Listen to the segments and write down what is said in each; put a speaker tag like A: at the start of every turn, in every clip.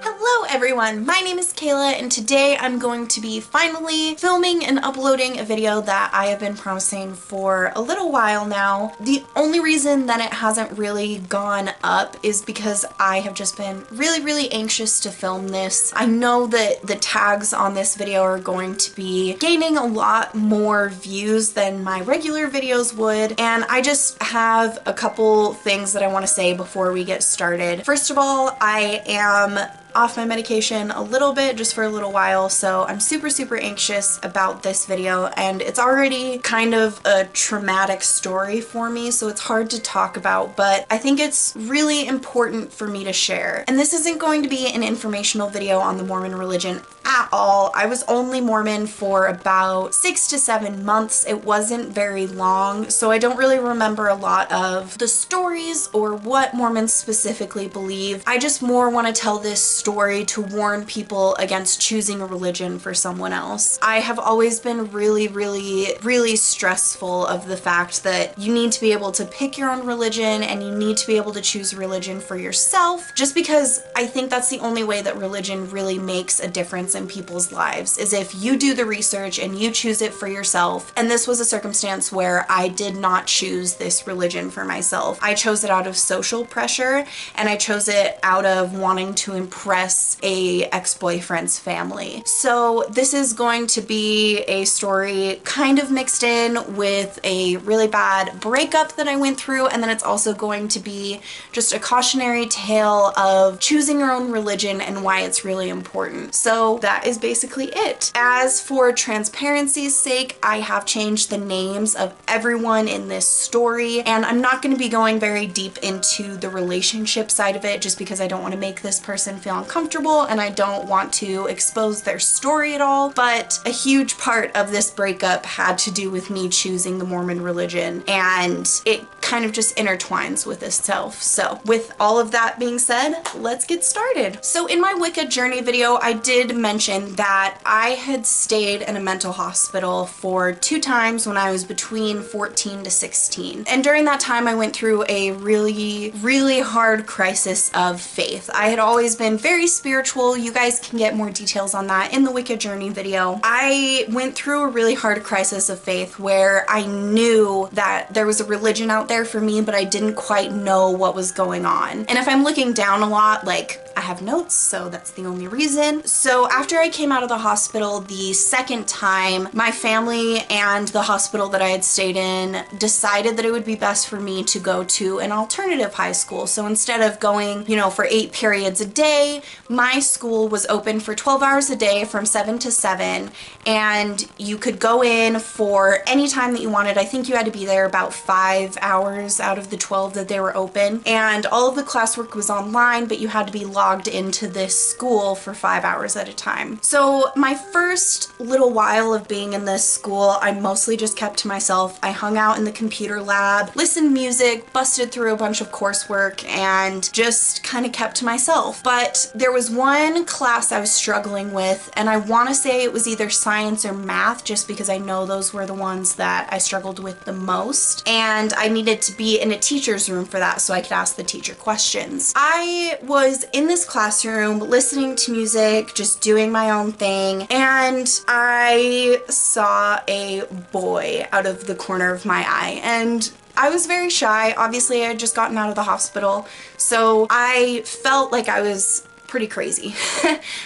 A: Hello everyone, my name is Kayla and today I'm going to be finally filming and uploading a video that I have been promising for a little while now. The only reason that it hasn't really gone up is because I have just been really anxious to film this. I know that the tags on this video are going to be gaining a lot more views than my regular videos would, and I just have a couple things that I want to say before we get started. First of all, I am off my medication a little bit, just for a little while, so I'm super anxious about this video, and it's already kind of a traumatic story for me, so it's hard to talk about, but I think it's really important for me to share. And this isn't going to be an informational video on the Mormon religion at all. I was only Mormon for about 6 to 7 months. It wasn't very long, so I don't really remember a lot of the stories or what Mormons specifically believe. I just more want to tell this story to warn people against choosing a religion for someone else. I have always been really stressful of the fact that you need to be able to pick your own religion and you need to be able to choose a religion for yourself, just because I think that's the only way that religion really makes a difference in people's lives, is if you do the research and you choose it for yourself. And this was a circumstance where I did not choose this religion for myself. I chose it out of social pressure, and I chose it out of wanting to impress a ex-boyfriend's family. So this is going to be a story kind of mixed in with a really bad breakup that I went through, and then it's also going to be just a cautionary tale of choosing your own religion and why it's really important. So that is basically it. As for transparency's sake, I have changed the names of everyone in this story, and I'm not going to be going very deep into the relationship side of it just because I don't want to make this person feel uncomfortable and I don't want to expose their story at all. But a huge part of this breakup had to do with me choosing the Mormon religion, and it kind of just intertwines with itself. So with all of that being said, let's get started. So in my Wicca journey video, I did mention that I had stayed in a mental hospital for 2 times when I was between 14 to 16. And during that time, I went through a really hard crisis of faith. I had always been very spiritual. You guys can get more details on that in the Wicca journey video. I went through a really hard crisis of faith where I knew that there was a religion out there for me, but I didn't quite know what was going on. And if I'm looking down a lot, like, I have notes, so that's the only reason. So after I came out of the hospital the second time, my family and the hospital that I had stayed in decided that it would be best for me to go to an alternative high school. So instead of going, you know, for 8 periods a day, my school was open for 12 hours a day from 7 to 7, and you could go in for any time that you wanted. I think you had to be there about 5 hours out of the 12 that they were open, and all of the classwork was online, but you had to be logged into this school for 5 hours at a time. So my first little while of being in this school, I mostly just kept to myself. I hung out in the computer lab, listened to music, busted through a bunch of coursework, and just kind of kept to myself. But there was one class I was struggling with, and I want to say it was either science or math, just because I know those were the ones that I struggled with the most, and I needed to be in a teacher's room for that so I could ask the teacher questions. I was in this classroom listening to music, just doing my own thing, and I saw a boy out of the corner of my eye, and I was very shy. Obviously, I had just gotten out of the hospital, so I felt like I was pretty crazy.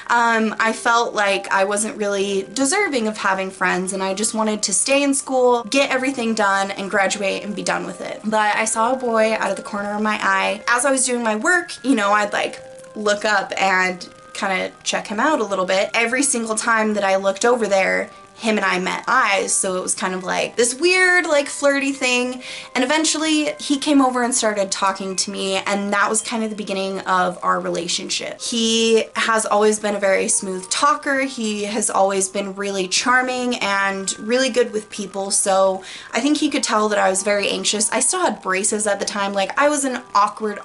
A: I felt like I wasn't really deserving of having friends, and I just wanted to stay in school, get everything done, and graduate and be done with it. But I saw a boy out of the corner of my eye. As I was doing my work, you know, I'd like look up and kind of check him out a little bit. Every single time that I looked over there, him and I met eyes, so it was kind of like this weird, like, flirty thing. And eventually he came over and started talking to me, and that was kind of the beginning of our relationship. He has always been a very smooth talker. He has always been really charming and really good with people, so I think he could tell that I was very anxious. I still had braces at the time. Like, I was an awkward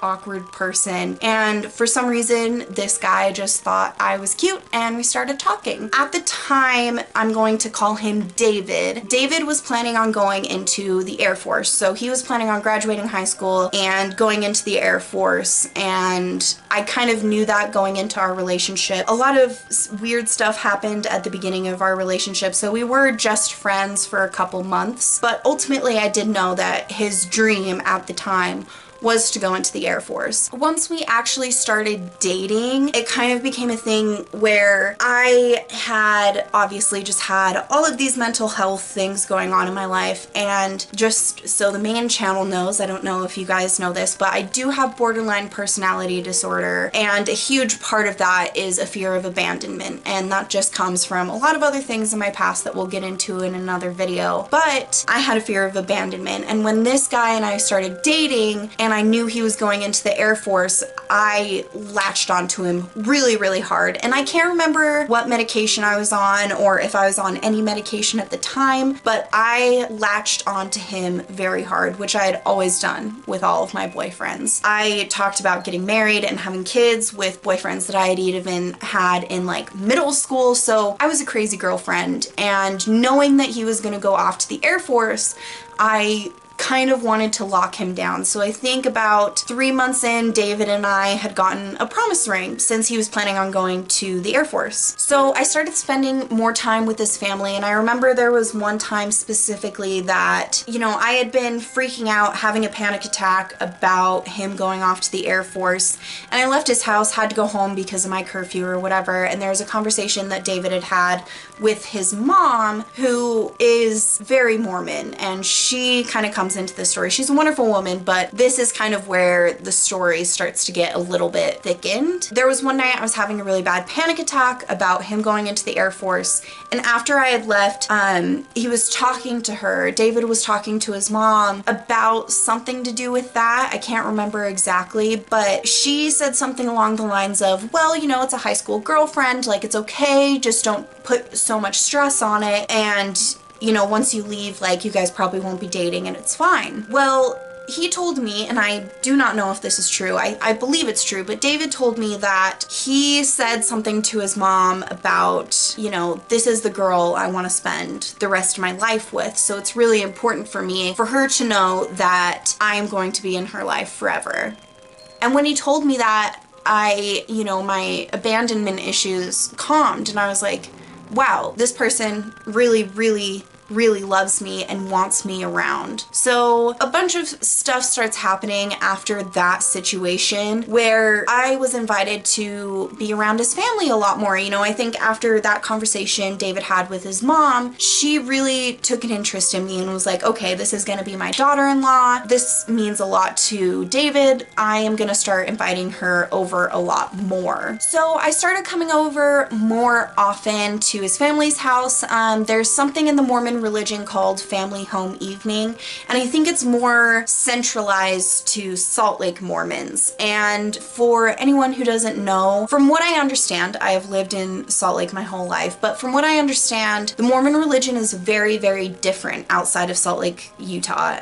A: person, and for some reason this guy just thought I was cute, and we started talking. At the time, I'm going going to call him David. David was planning on going into the Air Force. So he was planning on graduating high school and going into the Air Force, and I kind of knew that going into our relationship. A lot of weird stuff happened at the beginning of our relationship, so we were just friends for a couple months, but ultimately I did know that his dream at the time was to go into the Air Force. Once we actually started dating, it kind of became a thing where I had obviously just had all of these mental health things going on in my life, and just so the main channel knows, I don't know if you guys know this, but I do have borderline personality disorder, and a huge part of that is a fear of abandonment, and that just comes from a lot of other things in my past that we'll get into in another video. But I had a fear of abandonment, and when this guy and I started dating, and I knew he was going into the Air Force, I latched onto him really, really hard. And I can't remember what medication I was on or if I was on any medication at the time, but I latched onto him very hard, which I had always done with all of my boyfriends. I talked about getting married and having kids with boyfriends that I had even had in like middle school, so I was a crazy girlfriend. And knowing that he was gonna go off to the Air Force, I kind of wanted to lock him down. So I think about 3 months in, David and I had gotten a promise ring since he was planning on going to the Air Force. So I started spending more time with his family, and I remember there was one time specifically that, you know, I had been freaking out, having a panic attack about him going off to the Air Force, and I left his house, had to go home because of my curfew or whatever, and there was a conversation that David had had with his mom, who is very Mormon, and she kind of comes into the story. She's a wonderful woman, but this is kind of where the story starts to get a little bit thickened. There was one night I was having a really bad panic attack about him going into the Air Force, and after I had left, he was talking to her. David was talking to his mom about something to do with that. I can't remember exactly, but she said something along the lines of, well, you know, it's a high school girlfriend, like it's okay, just don't put so much stress on it, and you know, once you leave, like, you guys probably won't be dating and it's fine. Well, he told me, and I do not know if this is true, I believe it's true, but David told me that he said something to his mom about, you know, this is the girl I want to spend the rest of my life with, so it's really important for me, for her to know that I am going to be in her life forever. And when he told me that, you know, my abandonment issues calmed, and I was like, wow, this person really, really, really loves me and wants me around. So a bunch of stuff starts happening after that situation where I was invited to be around his family a lot more. You know, I think after that conversation David had with his mom, she really took an interest in me and was like, okay, this is gonna be my daughter-in-law. This means a lot to David. I am gonna start inviting her over a lot more. So I started coming over more often to his family's house. There's something in the Mormon religion called family home evening, and I think it's more centralized to Salt Lake Mormons. And for anyone who doesn't know, from what I understand, I have lived in Salt Lake my whole life, but from what I understand, the Mormon religion is very, very different outside of Salt Lake, Utah.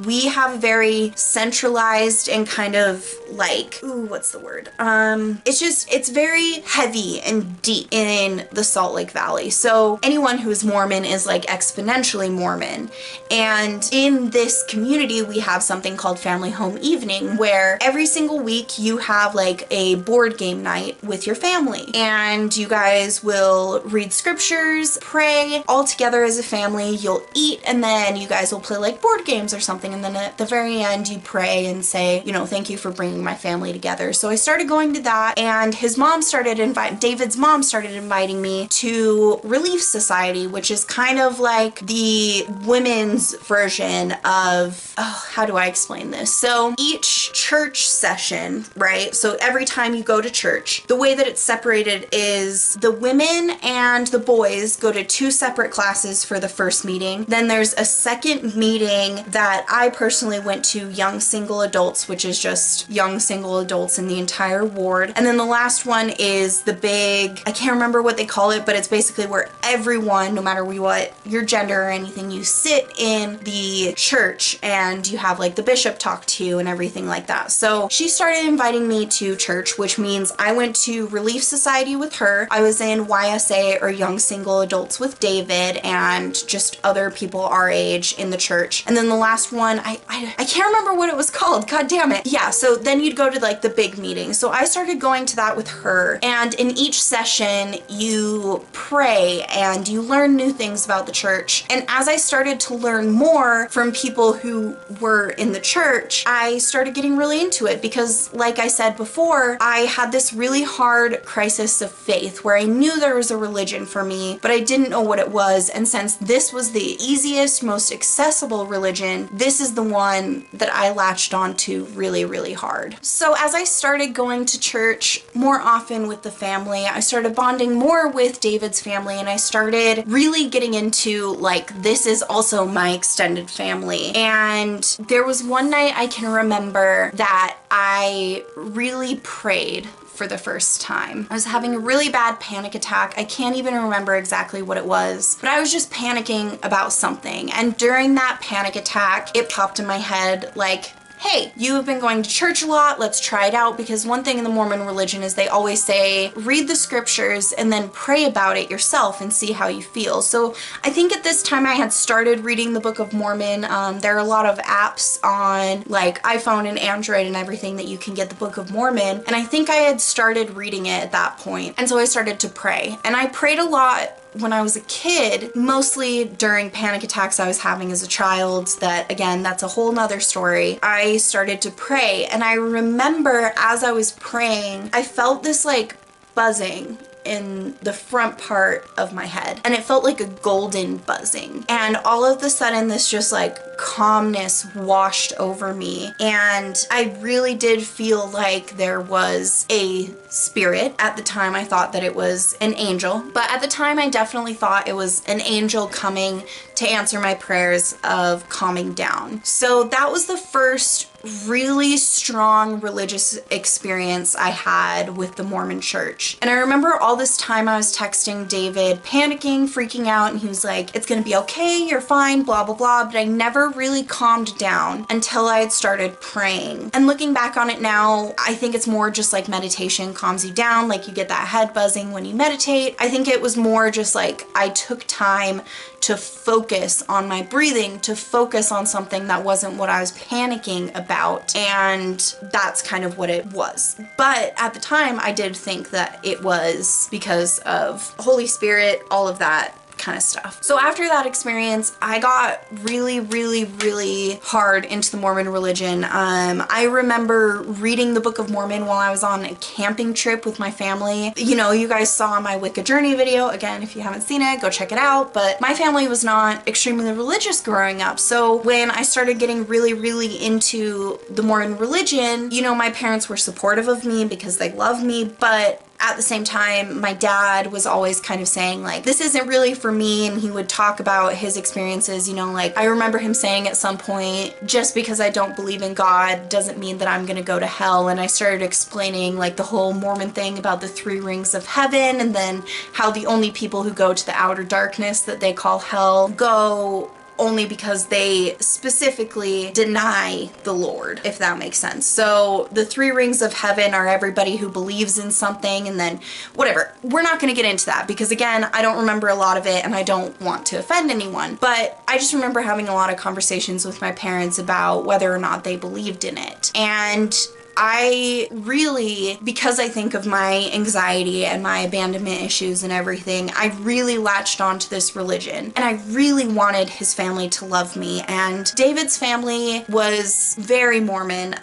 A: We have a very centralized and kind of like, ooh, what's the word? It's very heavy and deep in the Salt Lake Valley. So anyone who is Mormon is like exponentially Mormon. And in this community, we have something called Family Home Evening, where every single week you have like a board game night with your family, and you guys will read scriptures, pray all together as a family, you'll eat, and then you guys will play like board games or something, and then at the very end you pray and say, you know, thank you for bringing my family together. So I started going to that, and David's mom started inviting me to Relief Society, which is kind of like the women's version of, oh, how do I explain this? So each church session, right? So every time you go to church, the way that it's separated is the women and the boys go to 2 separate classes for the first meeting. Then there's a second meeting that I personally went to, young single adults, which is just young single adults in the entire ward. And then the last one is the big, I can't remember what they call it, but it's basically where everyone, no matter what your gender or anything. You sit in the church and you have like the bishop talk to you and everything like that. So she started inviting me to church, which means I went to Relief Society with her. I was in YSA, or Young Single Adults with David, and just other people our age in the church. And then the last one, I can't remember what it was called. God damn it. Yeah, so then you'd go to like the big meeting. So I started going to that with her. And in each session, you pray and you learn new things about the church. And as I started to learn more from people who were in the church, I started getting really into it because, like I said before, I had this really hard crisis of faith where I knew there was a religion for me, but I didn't know what it was. And since this was the easiest, most accessible religion, this is the one that I latched onto really, really hard. So as I started going to church more often with the family, I started bonding more with David's family, and I started really getting into like, this is also my extended family. And there was one night I can remember that I really prayed for the first time. I was having a really bad panic attack. I can't even remember exactly what it was, but I was just panicking about something. And during that panic attack, it popped in my head like, hey, you have been going to church a lot, let's try it out. Because one thing in the Mormon religion is they always say, read the scriptures and then pray about it yourself and see how you feel. So I think at this time I had started reading the Book of Mormon. There are a lot of apps on like iPhone and Android and everything that you can get the Book of Mormon. And I think I had started reading it at that point. And so I started to pray. And I prayed a lot when I was a kid, mostly during panic attacks I was having as a child. That, again, that's a whole nother story. I started to pray, and I remember as I was praying, I felt this like buzzing in the front part of my head, and it felt like a golden buzzing. And all of a sudden this just like calmness washed over me, and I really did feel like there was a spirit. At the time I thought that it was an angel, but at the time I definitely thought it was an angel coming to answer my prayers of calming down. So that was the first really strong religious experience I had with the Mormon church. And I remember all this time I was texting David, panicking, freaking out, and he was like, it's gonna be okay, you're fine, blah, blah, blah. But I never really calmed down until I had started praying. And looking back on it now, I think it's more just like meditation calms you down, like you get that head buzzing when you meditate. I think it was more just like I took time to focus on my breathing, to focus on something that wasn't what I was panicking about, and that's kind of what it was. But at the time I did think that it was because of Holy Spirit, all of that kind of stuff. So after that experience, I got really, really, really hard into the Mormon religion. I remember reading the Book of Mormon while I was on a camping trip with my family. You know, you guys saw my Wicca Journey video. Again, if you haven't seen it, go check it out. But my family was not extremely religious growing up. So when I started getting really, really into the Mormon religion, you know, my parents were supportive of me because they love me, but at the same time, my dad was always kind of saying like, this isn't really for me, and he would talk about his experiences, you know, like I remember him saying at some point, just because I don't believe in God doesn't mean that I'm gonna go to hell. And I started explaining like the whole Mormon thing about the 3 rings of heaven, and then how the only people who go to the outer darkness that they call hell go only because they specifically deny the Lord, if that makes sense. So the 3 rings of heaven are everybody who believes in something, and then whatever. We're not gonna get into that because, again, I don't remember a lot of it and I don't want to offend anyone, but I just remember having a lot of conversations with my parents about whether or not they believed in it. And I really, because I think of my anxiety and my abandonment issues and everything, I really latched onto this religion, and I really wanted his family to love me. And David's family was very Mormon.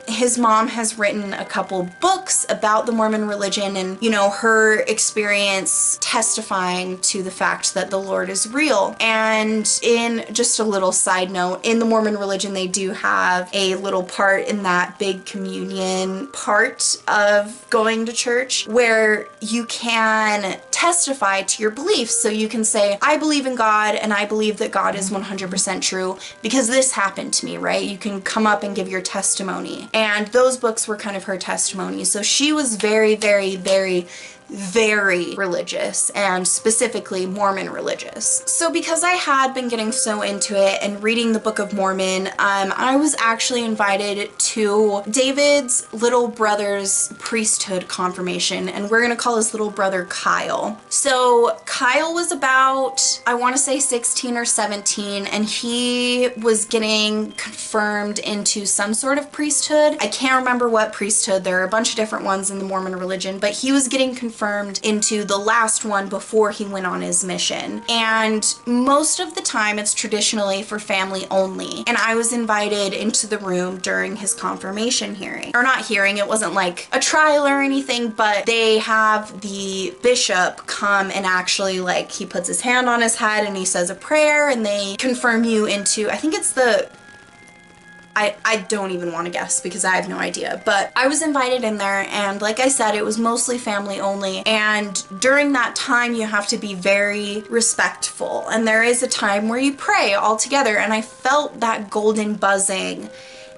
A: His mom has written a couple books about the Mormon religion, and, you know, her experience testifying to the fact that the Lord is real. And in just a little side note, in the Mormon religion, they do have a little part in that big communion part of going to church where you can testify to your beliefs. So you can say, I believe in God, and I believe that God is 100% true because this happened to me, right? You can come up and give your testimony. And those books were kind of her testimony. So she was very, very, very, very religious, and specifically Mormon religious. So because I had been getting so into it and reading the Book of Mormon, I was actually invited to David's little brother's priesthood confirmation, and we're gonna call his little brother Kyle. So Kyle was about, I want to say 16 or 17, and he was getting confirmed into some sort of priesthood. I can't remember what priesthood. There are a bunch of different ones in the Mormon religion, but he was getting confirmed into the last one before he went on his mission. And most of the time it's traditionally for family only. And I was invited into the room during his confirmation hearing. Or not hearing, it wasn't like a trial or anything, but they have the bishop come and actually, like, he puts his hand on his head and he says a prayer and they confirm you into, I think it's the, I don't even want to guess because I have no idea, but I was invited in there, and like I said, it was mostly family only, and during that time you have to be very respectful, and there is a time where you pray all together, and I felt that golden buzzing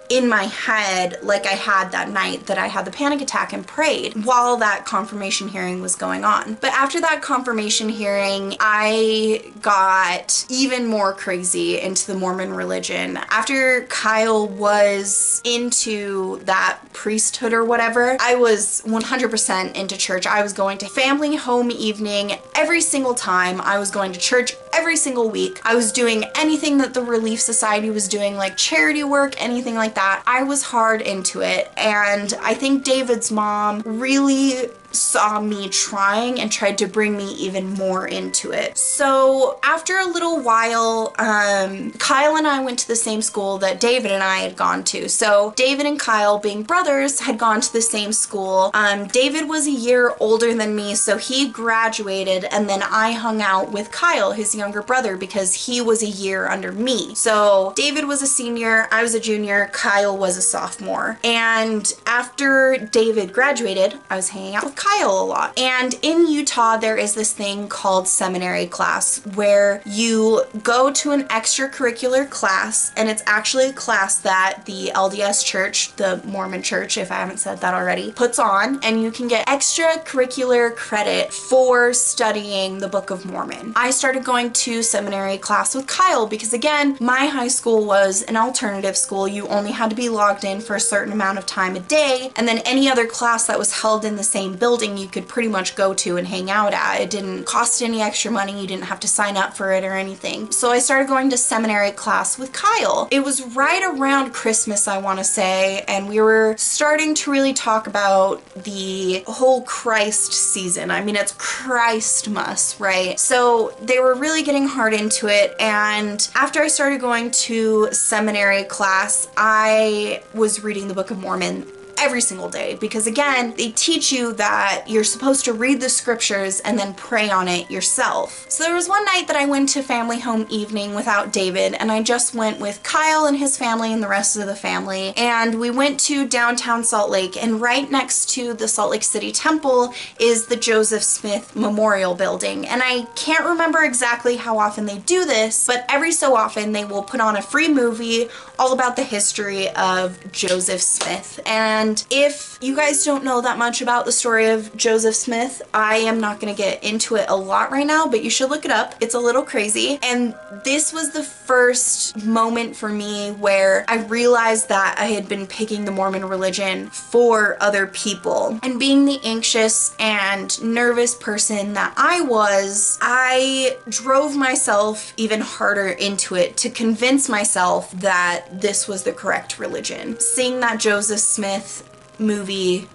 A: in my head like I had that night that I had the panic attack and prayed while that confirmation hearing was going on. But after that confirmation hearing, I got even more crazy into the Mormon religion. After Kyle was into that priesthood or whatever, I was 100% into church. I was going to family home evening every single time. I was going to church every single week. I was doing anything that the Relief Society was doing, like charity work, anything like that. I was hard into it, and I think David's mom really saw me trying and tried to bring me even more into it. So after a little while, Kyle and I went to the same school that David and I had gone to. So David and Kyle, being brothers, had gone to the same school. David was a year older than me, so he graduated, and then I hung out with Kyle, his younger brother, because he was a year under me. So David was a senior, I was a junior, Kyle was a sophomore. And after David graduated, I was hanging out with Kyle a lot. And in Utah, there is this thing called seminary class where you go to an extracurricular class, and it's actually a class that the LDS church, the Mormon church, if I haven't said that already, puts on, and you can get extracurricular credit for studying the Book of Mormon. I started going to seminary class with Kyle because, again, my high school was an alternative school. You only had to be logged in for a certain amount of time a day, and then any other class that was held in the same building you could pretty much go to and hang out at. It didn't cost any extra money, you didn't have to sign up for it or anything. So I started going to seminary class with Kyle. It was right around Christmas, I want to say, and we were starting to really talk about the whole Christ season. I mean, it's Christmas, right? So they were really getting hard into it, and after I started going to seminary class, I was reading the Book of Mormon every single day because, again, they teach you that you're supposed to read the scriptures and then pray on it yourself. So there was one night that I went to family home evening without David, and I just went with Kyle and his family and the rest of the family, and we went to downtown Salt Lake, and right next to the Salt Lake City Temple is the Joseph Smith Memorial Building. And I can't remember exactly how often they do this, but every so often they will put on a free movie all about the history of Joseph Smith. And if you guys don't know that much about the story of Joseph Smith, I am not going to get into it a lot right now, but you should look it up. It's a little crazy. And this was the first moment for me where I realized that I had been picking the Mormon religion for other people. And being the anxious and nervous person that I was, I drove myself even harder into it to convince myself that this was the correct religion. Seeing that Joseph Smith movie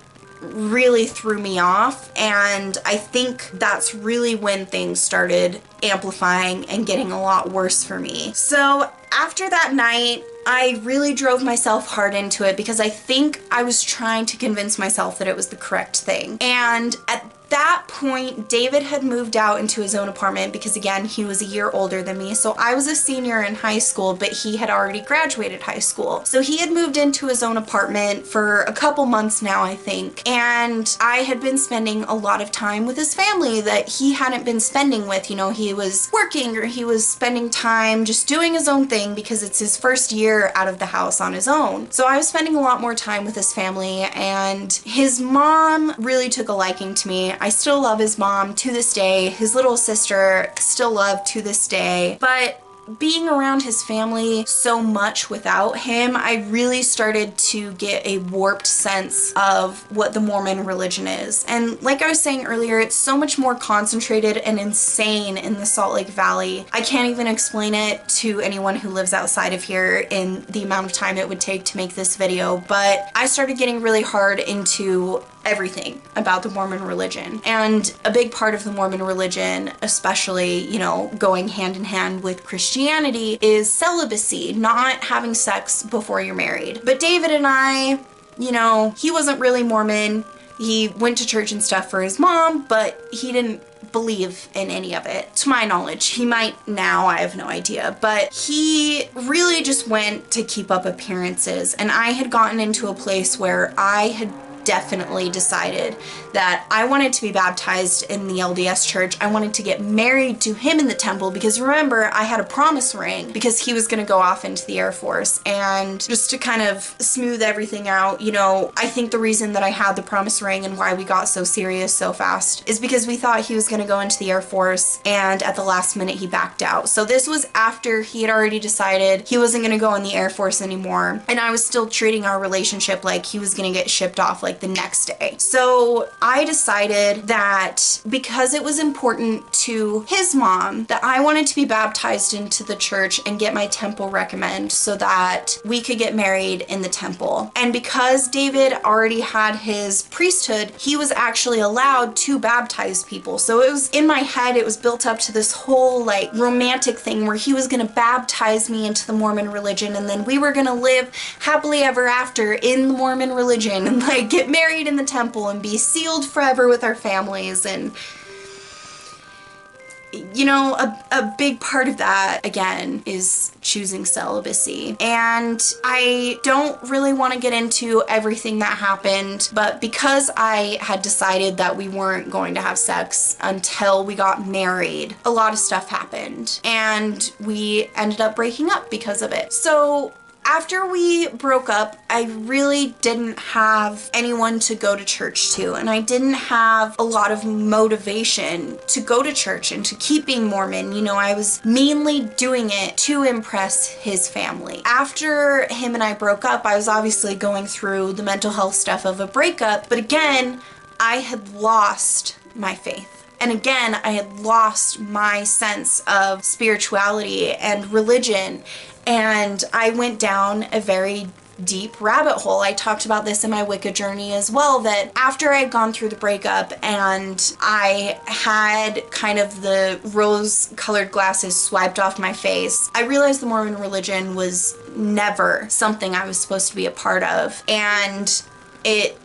A: really threw me off, and I think that's really when things started amplifying and getting a lot worse for me. So after that night, I really drove myself hard into it because I think I was trying to convince myself that it was the correct thing. And at that point, David had moved out into his own apartment because, again, he was a year older than me. So I was a senior in high school, but he had already graduated high school. So he had moved into his own apartment for a couple months now, I think. And I had been spending a lot of time with his family that he hadn't been spending with. You know, he was working or he was spending time just doing his own thing. everything because it's his first year out of the house on his own. So I was spending a lot more time with his family, and his mom really took a liking to me. I still love his mom to this day. His little sister still love to this day. But being around his family so much without him, I really started to get a warped sense of what the Mormon religion is. And like I was saying earlier, it's so much more concentrated and insane in the Salt Lake Valley. I can't even explain it to anyone who lives outside of here in the amount of time it would take to make this video, but I started getting really hard into everything about the Mormon religion. And a big part of the Mormon religion, especially, you know, going hand in hand with Christianity, is celibacy, not having sex before you're married. But David and I, you know, he wasn't really Mormon. He went to church and stuff for his mom, but he didn't believe in any of it. To my knowledge, he might now, I have no idea, but he really just went to keep up appearances. And I had gotten into a place where I had definitely decided that I wanted to be baptized in the LDS church. I wanted to get married to him in the temple because remember, I had a promise ring because he was going to go off into the Air Force. And just to kind of smooth everything out, you know, I think the reason that I had the promise ring and why we got so serious so fast is because we thought he was going to go into the Air Force, and at the last minute he backed out. So this was after he had already decided he wasn't going to go in the Air Force anymore, and I was still treating our relationship like he was going to get shipped off like the next day. So I decided that because it was important to his mom that I wanted to be baptized into the church and get my temple recommend so that we could get married in the temple. And because David already had his priesthood, he was actually allowed to baptize people. So it was in my head, it was built up to this whole like romantic thing where he was going to baptize me into the Mormon religion, and then we were going to live happily ever after in the Mormon religion and like get married in the temple and be sealed forever with our families. And you know, a big part of that, again, is choosing celibacy. And I don't really want to get into everything that happened, but because I had decided that we weren't going to have sex until we got married, a lot of stuff happened, and we ended up breaking up because of it. So after we broke up, I really didn't have anyone to go to church to, and I didn't have a lot of motivation to go to church and to keep being Mormon. You know, I was mainly doing it to impress his family. After him and I broke up, I was obviously going through the mental health stuff of a breakup, but again, I had lost my faith. And again, I had lost my sense of spirituality and religion. And I went down a very deep rabbit hole. I talked about this in my Wicca journey as well, that after I had gone through the breakup and I had kind of the rose-colored glasses swiped off my face, I realized the Mormon religion was never something I was supposed to be a part of. And it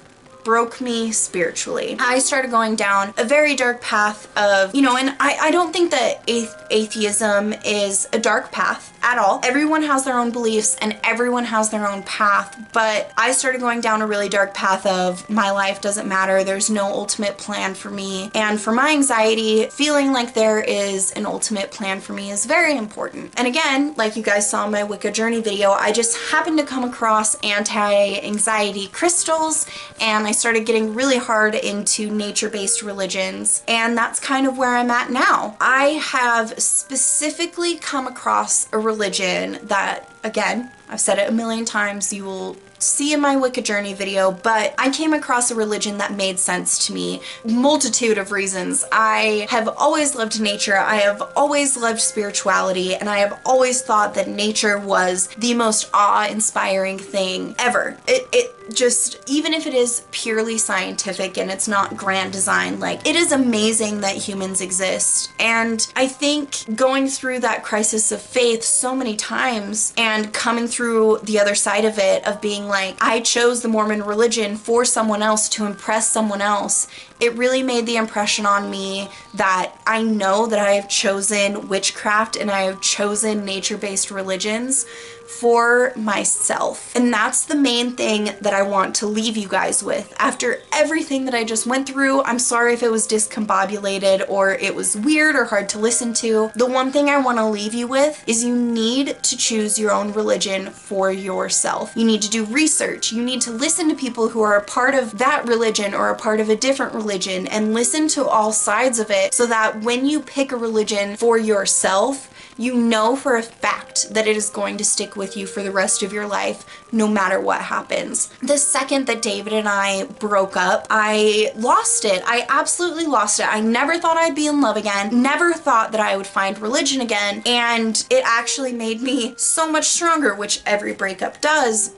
A: broke me spiritually. I started going down a very dark path of, you know, and I don't think that atheism is a dark path at all. Everyone has their own beliefs and everyone has their own path, but I started going down a really dark path of my life doesn't matter, there's no ultimate plan for me. And for my anxiety, feeling like there is an ultimate plan for me is very important. And again, like you guys saw in my Wicca journey video, I just happened to come across anti-anxiety crystals, and I started getting really hard into nature-based religions, and that's kind of where I'm at now. I have specifically come across a religion that, again, I've said it a million times, you will see in my Wicca journey video, but I came across a religion that made sense to me. Multitude of reasons. I have always loved nature, I have always loved spirituality, and I have always thought that nature was the most awe-inspiring thing ever. It just, even if it is purely scientific and it's not grand design, like, it is amazing that humans exist. And I think going through that crisis of faith so many times and and coming through the other side of it, of being like, I chose the Mormon religion for someone else, to impress someone else, it really made the impression on me that I know that I have chosen witchcraft and I have chosen nature-based religions for myself. And that's the main thing that I want to leave you guys with. After everything that I just went through, I'm sorry if it was discombobulated or it was weird or hard to listen to. The one thing I want to leave you with is you need to choose your own religion for yourself. You need to do research. You need to listen to people who are a part of that religion or a part of a different religion, and listen to all sides of it, so that when you pick a religion for yourself, you know for a fact that it is going to stick with you for the rest of your life, no matter what happens. The second that David and I broke up, I lost it. I absolutely lost it. I never thought I'd be in love again, never thought that I would find religion again, and it actually made me so much stronger, which every breakup does.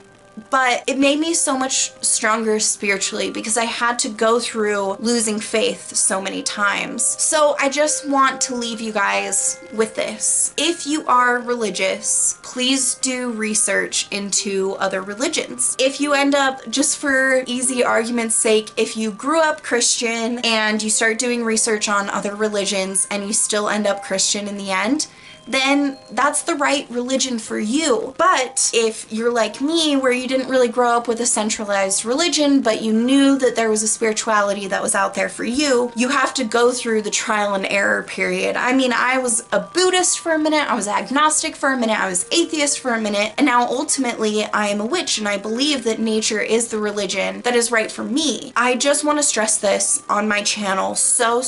A: But it made me so much stronger spiritually, because I had to go through losing faith so many times. So I just want to leave you guys with this. If you are religious, please do research into other religions. If you end up, just for easy argument's sake, if you grew up Christian and you start doing research on other religions and you still end up Christian in the end, then that's the right religion for you. But if you're like me, where you didn't really grow up with a centralized religion, but you knew that there was a spirituality that was out there for you, you have to go through the trial and error period. I mean, I was a Buddhist for a minute, I was agnostic for a minute, I was atheist for a minute, and now ultimately I am a witch, and I believe that nature is the religion that is right for me. I just want to stress this on my channel so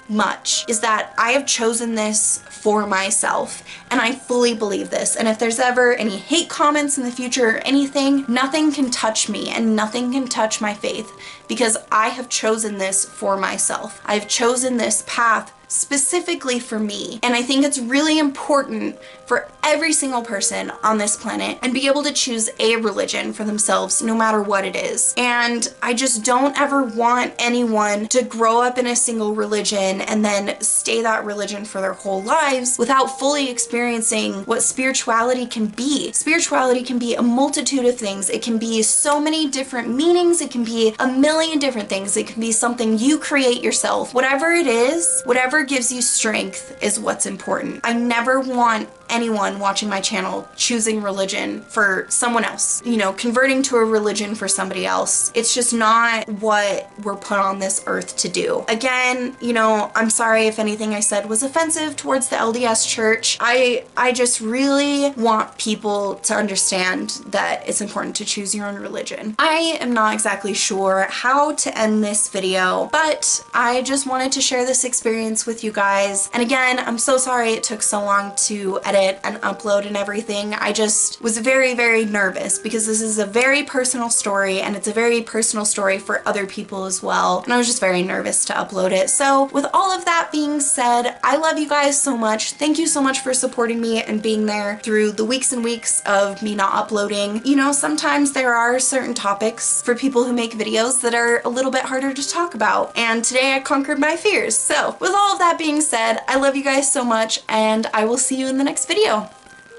A: much, is that I have chosen this for myself, and I fully believe this. And if there's ever any hate comments in the future or anything, nothing can touch me and nothing can touch my faith, because I have chosen this for myself. I've chosen this path specifically for me, and I think it's really important for every single person on this planet and be able to choose a religion for themselves, no matter what it is. And I just don't ever want anyone to grow up in a single religion and then stay that religion for their whole lives without fully experiencing what spirituality can be. Spirituality can be a multitude of things. It can be so many different meanings. It can be a million different things. It can be something you create yourself. Whatever it is, whatever gives you strength is what's important. I never want anyone watching my channel choosing religion for someone else, you know, converting to a religion for somebody else. It's just not what we're put on this earth to do. Again, you know, I'm sorry if anything I said was offensive towards the LDS church. I just really want people to understand that it's important to choose your own religion. I am not exactly sure how to end this video, but I just wanted to share this experience with you guys. And again, I'm so sorry it took so long to edit and upload and everything. I just was very nervous, because this is a very personal story, and it's a very personal story for other people as well, and I was just very nervous to upload it. So with all of that being said, I love you guys so much. Thank you so much for supporting me and being there through the weeks and weeks of me not uploading. You know, sometimes there are certain topics for people who make videos that are a little bit harder to talk about, and today I conquered my fears. So with all of that being said, I love you guys so much, and I will see you in the next video.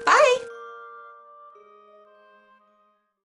A: Bye!